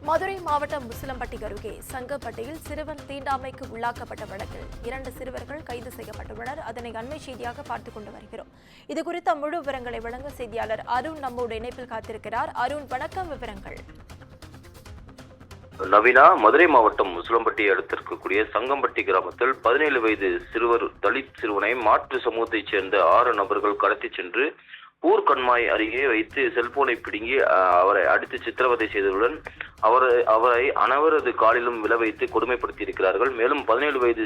மதுரை மாவட்டம் முசிலம்பட்டி அருகே சங்கப்பட்டியில் சிறுவன் தீண்டாமைக்கு உள்ளாக்கப்பட்ட வழக்கில் 2 சிறுவர்கள் கைது செய்யப்பட்டுள்ளனர். அதனை அண்மை செய்தியாக பார்த்துக் கொண்டு வருகிறோம். இதுகுறித்த முழு விவரங்களை வழங்க செய்தியாளர் அருண் நம்மோடு இணைப்பில் காத்திருக்கிறார். அருண், வணக்கம். விவரங்கள். நவீனா, மதுரை மாவட்டம் முசிலம்பட்டியை அடுத்திருக்கக்கூடிய சங்கம்பட்டி கிராமத்தில் 17 வயது சிறுவர் தலித் சிறுவனை மாற்று சமூகத்தைச் சேர்ந்த 6 நபர்கள் கடத்தி சென்று ஊர்கண்மாய் அருகே வைத்து செல்போனை பிடுங்கி அவரை அடித்து சித்திரவதை செய்ததுடன் அவரை அனைவரது காலிலும் விழ வைத்து கொடுமைப்படுத்தி இருக்கிறார்கள். மேலும் 17 வயது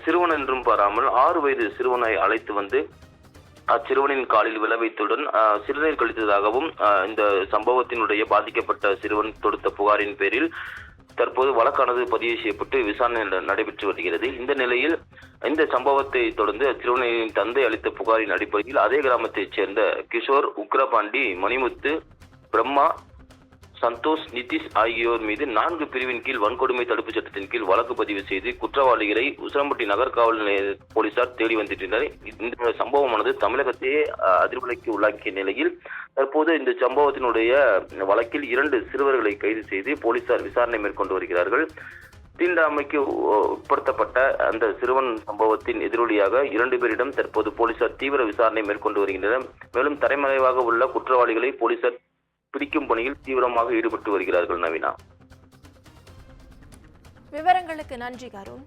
சிறுவன் என்றும் பாராமல் 6 வயது சிறுவனை அழைத்து வந்து அச்சிறுவனின் காலில் விழ வைத்ததுடன் சிறுநீர் கழித்ததாகவும் இந்த சம்பவத்தினுடைய பாதிக்கப்பட்ட சிறுவன் தொடுத்த புகாரின் பேரில் தற்போது வழக்கானது பதிவு செய்யப்பட்டு விசாரணை நடைபெற்று வருகிறது. இந்த நிலையில் இந்த சம்பவத்தை தொடர்ந்து அச்சிறுவனின் தந்தை அளித்த புகாரின் அடிப்படையில் அதே கிராமத்தைச் சேர்ந்த கிஷோர், உக்ரபாண்டி, மணிமுத்து, பிரம்மா, சந்தோஷ், நிதிஷ் ஆகியோர் மீது 4 பிரிவின் கீழ் வன்கொடுமை தடுப்பு சட்டத்தின் கீழ் வழக்கு பதிவு செய்து குற்றவாளிகளை உசிலம்பட்டி நகர் காவல் நிலைய போலீசார் தேடி வந்துள்ளனர். இந்த சம்பவமானது தமிழகத்தையே அதிர்வலைக்கு உள்ளாக்கிய நிலையில் தற்போது இந்த சம்பவத்தினுடைய வழக்கில் 2 சிறுவர்களை கைது செய்து போலீசார் விசாரணை மேற்கொண்டு வருகிறார்கள். தீண்டாமைக்கு உட்படுத்தப்பட்ட அந்த சிறுவன் சம்பவத்தின் எதிரொலியாக 2 பேரிடம் தற்போது போலீசார் தீவிர விசாரணை மேற்கொண்டு வருகின்றனர். மேலும் தலைமறைவாக உள்ள குற்றவாளிகளை போலீசார் பிடிக்கும் பணியில் தீவிரமாக ஈடுபட்டு வருகிறார்கள். நவீனா, விவரங்களுக்கு நன்றி அருண்.